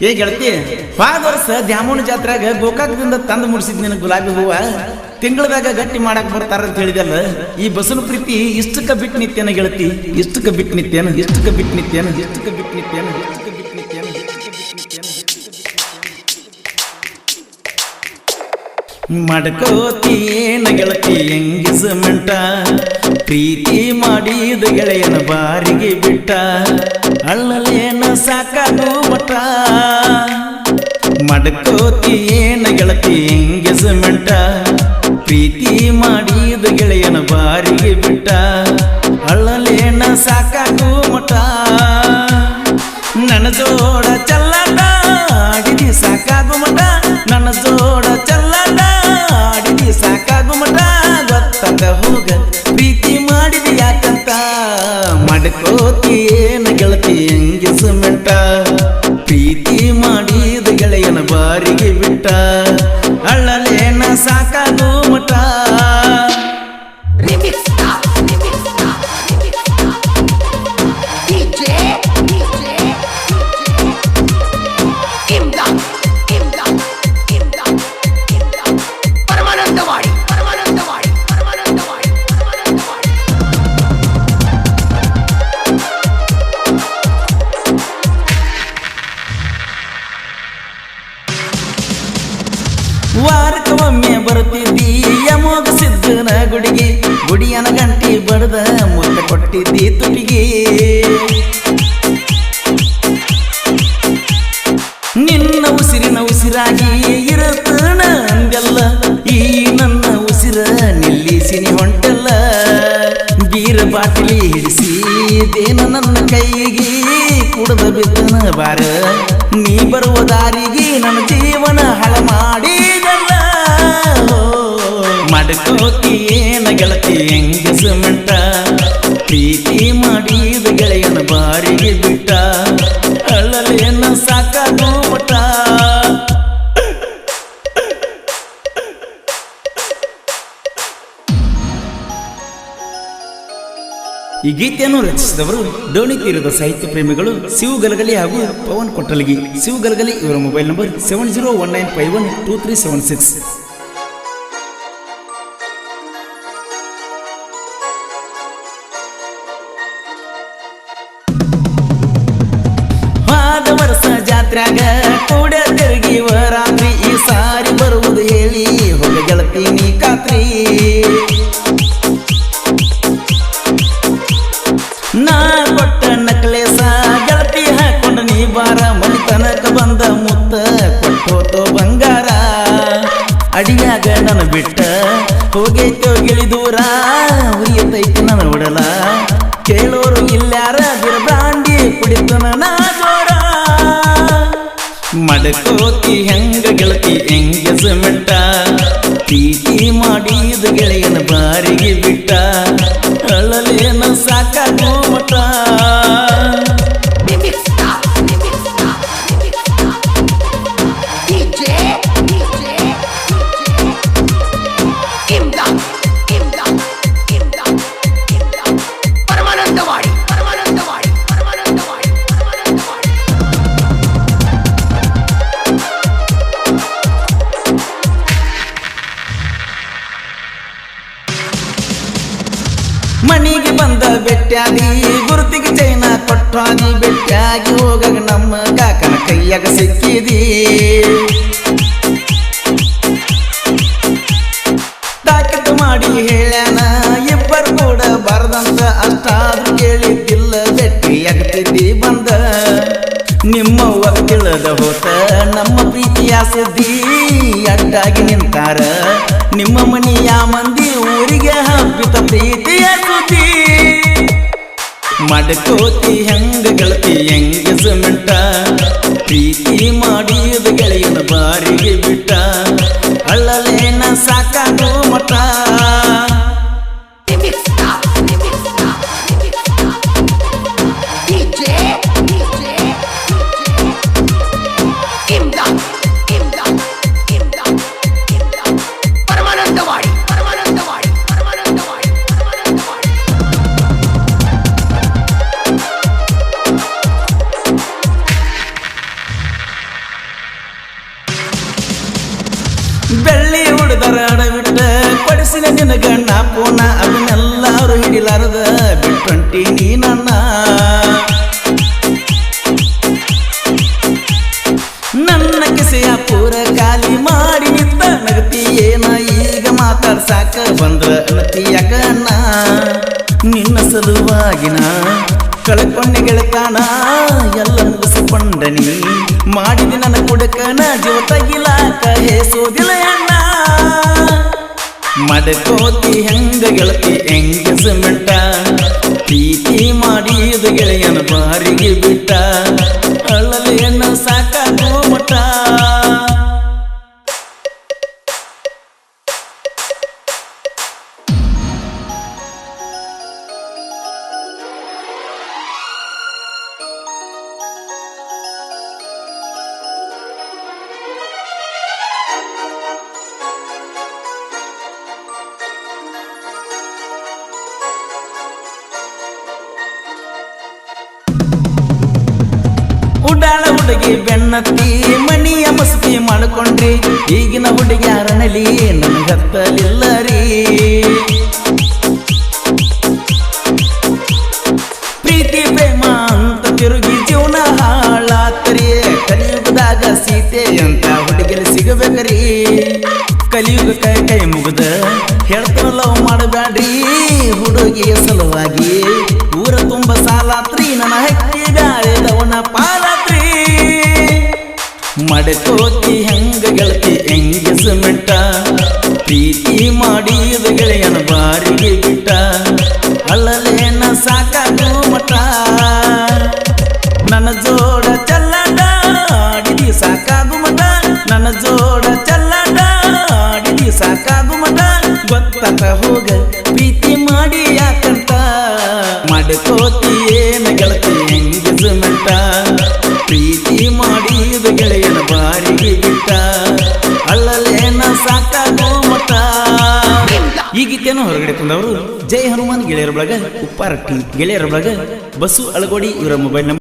ಏ ಗೆಳತಿ, ಹೋದ ವರ್ಷ ದ್ಯಾಮೋನ ಜಾತ್ರೆಗ ಗೋಕಾಕದಿಂದ ತಂದು ಮುಡಿಸಿದ್ ನಿನಗೆ ಗುಲಾಬಿ ಹೂವ ತಿಂಗಳದಾಗ ಗಟ್ಟಿ ಮಾಡಕ್ ಬರ್ತಾರ ಅಂತ ಹೇಳಿದಲ್ಲ. ಈ ಬಸಲು ಪ್ರೀತಿ ಇಷ್ಟಕ್ಕ ಬಿಟ್ಟು ನಿತ್ಯನ ಗೆಳತಿ, ಇಷ್ಟಕ್ಕ ಬಿಟ್ಟು ನಿತ್ಯನ, ಇಷ್ಟಕ್ಕ ಬಿಟ್ಟು ನಿತ್ಯನ, ಇಷ್ಟಕ್ಕ ಬಿಟ್ಟು ನಿತ್ಯನ, ಇಷ್ಟಕ್ಕ ಬಿಟ್ಟು ನಿತ್ಯನ. ಮಾಡ್ಕೋತೀನ ಗೆಳತಿ ಎಂಗೇಜ್ಮೆಂಟ, ಪ್ರೀತಿ ಮಾಡಿದ ಗೆಳೆಯನ ಬಾರಿಗೆ ಬಿಟ್ಟ, ಅಳ್ಳಲೇನ ಸಾಕಾಗೋ ಮಠ. ಮಾಡ್ಕೋತೀನ ಗೆಳತಿ ಎಂಗೇಜ್ಮೆಂಟ, ಪ್ರೀತಿ ಮಾಡಿದ ಗೆಳೆಯನ ಬಾರಿಗೆ ಬಿಟ್ಟ, ಅಳ್ಳಲೇನ ಸಾಕಾಗೋ ಮಠ. ನನ್ನ ಜೋಡ ಚಲ್ಲಾಟ ಆಡಿದಿ ಸಾಕಾಗೋ ಮಠ, ನನ್ನ ಜೋಡ ಚಲ್ಲಾಟ ಆಡಿದಿ ಸಾಕಾಗೋ ಮಠ. ಗೊತ್ತಾಗ ಹೋಗ ಪ್ರೀತಿ ಮಾಡಿದಿ ಯಾಕಂತ, ಮಾಡ್ಕೋತೀನ ಗೆಳತಿ ಎಂಗೇಜ್ಮೆಂಟ, ಪ್ರೀತಿ ಮಾಡಿದ ಗೆಳೆಯನ ಬಾರಿಗೆ ಬಿಟ್ಟ, ಅಳ್ಳಲೇನ ಸಾಕಾಗೋ ಮಠ. ವಾರಕ್ಕೊಮ್ಮೆ ಬರ್ತಿದ್ದಿ ಯಮೋಗ ಸಿದ್ದನ ಗುಡಿಗೆ, ಗುಡಿಯನ ಗಂಟಿ ಬಡದ ಮುತ್ತ ಕೊಟ್ಟಿದ್ದಿ ತುಟಿಗೆ. ನಿನ್ನ ಉಸಿರಿನ ಉಸಿರಾಗಿ ಇರತನ ಅಂದೆಲ್ಲ, ಈ ನನ್ನ ಉಸಿರ ನಿಲ್ಲಿಸಿನಿ ಹೊಂಟಲ್ಲ. ಬೀರ ಬಾಟಲಿ ಹಿಡಿಸಿದೇನ ನನ್ನ ಕೈಗೆ, ಕುಡದ ಬಿದ್ದನ ಬಾರ ನೀ ಬರುವ ದಾರಿಗೆ, ನನ್ನ ಜೀವನ ಹಳ ಮಾಡಿದಲ್ಲ. ಮಾಡ್ಕೋತೀನ ಗೆಳತಿ ಎಂಗೇಜ್ಮೆಂಟ, ಪ್ರೀತಿ ಮಾಡಿದ ಗೆಳೆಯನ ಬಾರಿಗೆ ಬಿಟ್ಟ, ಅಳ್ಳಲೇನ ಸಾಕಾಗೋ ಮಠ. ಈ ಗೀತೆಯನ್ನು ರಚಿಸಿದವರು ಡೋಣಿ ತೀರದ ಸಾಹಿತ್ಯ ಪ್ರೇಮಿಗಳು ಶಿವ ಗಲಗಲಿ ಹಾಗೂ ಪವನ್ ಕೊಟ್ಟಲಗಿ. ಶಿವ ಗಲಗಲಿ ಇವರ ಮೊಬೈಲ್ ನಂಬರ್ 7019512376. ಹೋದ ವರ್ಷ ಜಾತ್ರ್ಯಾಗ ಕೂಡ ತಿರುಗಿವ ರಾತ್ರಿ, ಈ ಸಾರಿ ಬರುವುದು ಹೇಳಿ ಹೋಗ ಗೆಳತಿ ನೀ ಖಾತ್ರಿ. ನಾ ಕೊಟ್ಟ ನಕ್ಲೇಸ ಗೆಳತಿ ಹಾಕೊಂಡ ನೀ ಬಾರ, ಮನಿ ತನಕ ಬಂದ ಮುತ್ತ ಕೊಟ್ಟೋತೋ ಬಂಗಾರ. ಅಡಿಯಾಗ ನನ್ನ ಬಿಟ್ಟ ಹೋಗೈತೋ ಗಿಳಿ ದೂರ, ಉರಿಯತೈತಿ ನನ್ನ ಉಡಲ, ಕೇಳೋರು ಇಲ್ಯಾರ ಬಿರಬ್ರಾಂಡಿ ಕುಡಿತನ ನಾ ಜೋರ. ಮಾಡ್ಕೋತಿ ಹೆಂಗ ಗೆಳತಿ ಎಂಗೇಜ್ಮೆಂಟ, ಪ್ರೀತಿ ಮಾಡಿದ ಗೆಳೆಯನ ಬಾರಿಗೆ ಬಿಟ್ಟ, ಅಳ್ಳಲೇನ ಸಾಕಾಗೋ ಮಠ. ಮನಿಗೆ ಬಂದ ಬೆಟ್ಟಾಗಿ ಗುರುತಿಗೆ ಚೈನ ಕೊಟ್ಟಾಗಿ, ಬೆಟ್ಟಾಗಿ ಹೋಗಾಗ ನಮ್ಮ ಕಾಕನ ಕೈಯಾಗ ಸಿಕ್ಕಿದಿ. ತಾಕತ್ತು ಮಾಡಿ ಹೇಳ್ಯಾನ ಇಬ್ಬರು ಕೂಡ ಬಾರದಂತ, ಅಷ್ಟಾದ್ರೂ ಕೇಳಿದ್ದಿಲ್ಲ ಭೇಟಿಯಾಗ್ತಿದ್ದಿ ಬಂದ. ನಿಮ್ಮವ್ವ ತಿಳಿದ ಹೋತ ನಮ್ಮ ಪ್ರೀತಿಯ ಸುದ್ದಿ, ಅಡ್ಡಾಗಿ ನಿಂತಾರ ನಿಮ್ಮ ಮನೆಯ ಮಂದಿ, ಊರಿಗೆ ಹಬ್ಬಿತ ಪ್ರೀತಿಯ ಸುದ್ದಿ. ಮಾಡ್ಕೋತಿ ಹೆಂಗ ಗೆಳತಿ ಎಂಗೇಜ್ಮೆಂಟ, ಪ್ರೀತಿ ಮಾಡಿದ ಗೆಳೆಯನ ಬಾರಿಗೆ ಬಿಟ್ಟ, ಅಳ್ಳಲೇನ ಸಾಕಾಗೋ ಮಠ. ಬೆಳ್ಳಿ ಹುಡುದರ ಅಡವಿಟ್ಟ ಕೊಡಿಸಿನ ನಿನಗ ನಾ ಪೋನ ಅದನ್ನೆಲ್ಲಾರು ಹಿಡಿಲಾರದ ಬಿಟ್ಟೊಂಟಿ ನೀ ನನ್ನ ನನ್ನ ಕಿಸೆಯ ಪೂರ ಖಾಲಿ ಮಾಡಿ ನಿಂತ ನಗತಿ ಏನ ಈಗ ಮಾತಾಡ್ಸಾಕ ಬಂದ್ರ ಅನತಿ ಯಾಕನ್ನ ನಿನ್ನ ಸಲುವಾಗಿನ ಕಳ್ಕೊಂಡೆ ಗೆಳತಾನ ಎಲ್ಲ ಮುಗಿಸಿಕೊಂಡನಿ ಮಾಡಿದಿ ನನ್ನ ಕುಡಕನ ಜೀವ ತಗಿಲಾಕ ಹೇಸೋದಿಲ್ಲ ಅಣ್ಣ ಮಡಕೋತಿ ಹೆಂಗ ಗೆಳತಿ ಎಂಗೇಜ್ಮೆಂಟ ಪ್ರೀತಿ ಮಾಡಿದ ಗೆಳೆಯನ ಬಾರಿಗೆ ಬಿಟ್ಟ ಅಳಲೆ ಎನ್ನ ಸಾಕಾಗೋ ಮಠ ಉಡಾಳ ಹುಡುಗಿ ಬೆನ್ನತ್ತಿ ಮಣಿಯ ಮಸ್ತಿ ಮಾಡ್ಕೊಂಡ್ರಿ ಈಗಿನ ಹುಡುಗ್ಯಾರನಲಿ ನನಗತ್ತಲಿಲ್ಲ ರೀ ಪ್ರೀತಿ ಪ್ರೇಮ ಅಂತ ತಿರುಗಿ ಜೀವನ ಹಾಳಾತರಿ ಕಲಿಯುಗದಾಗ ಸೀತೆ ಅಂತ ಹುಡುಗಿಲಿ ಸಿಗಬೇಕ್ರಿ ಕಲಿಯುಗ ಕೈ ಕೈ ಮುಗ್ದ ಹೇಳ್ತಾರ ಲವ್ ಮಾಡಬ್ಯಾಡ್ರಿ ಹುಡುಗಿಯ ಸಲುವಾಗಿ ಊರ ತುಂಬ ಸಾಲಾತ್ರಿ ನನ್ನ ಹಕ್ಕಿ ಬ್ಯಾಳೆದವನ ಪಾಲಾತ್ರಿ ಮಡಕೋತಿ ಹೆಂಗ ಗೆಳತಿ ಎಂಗೇಜ್ಮೆಂಟ ಪ್ರೀತಿ ಮಾಡಿದ ಗೆಳೆಯನ ಬಾರಿಗೆ ಬಿಟ್ಟ ಅಲ್ಲಲೇನ ಸಾಕಾಗೋ ಮಠ ನನ್ನ ಜೋಡ ಚಲ್ಲಾಟ ಆಡಿದಿ ಸಾಕಾಗು ಮಠ ನನ್ನ ಜೋಡ ಚಲ್ಲಾಟ ಆಡಿದಿ ಸಾಕಾಗು ಮಠ ಗೊತ್ತಾಗ ಹೋಗ ಪ್ರೀತಿ ಮಾಡಿ ಯಾಕಂತ ಮಡಕೋತಿ ಏನ ಗೆಳತಿ ಎಂಗೇಜ್ಮೆಂಟ ಪ್ರೀತಿ ಮಾಡಿದ ಗೆಳೆಯನ ಬಾರಿಗೆ ಬಿಟ್ಟ ಅಲ್ಲಲೇನ ಸಾಕಾಗೋ ಮಠ ಈ ಗೀತೆಯನ್ನು ಹೊರಗಡೆ ತಂದವರು ಜೈ ಹನುಮಾನ್ ಗೆಳೆಯರ ಬಳಗ ಉಪ್ಪಾರಟ್ಟಿ ಗೆಳೆಯರ ಬಳಗ ಬಸು ಅಳಗೋಡಿ ಇವರ ಮೊಬೈಲ್ ನಂಬರ್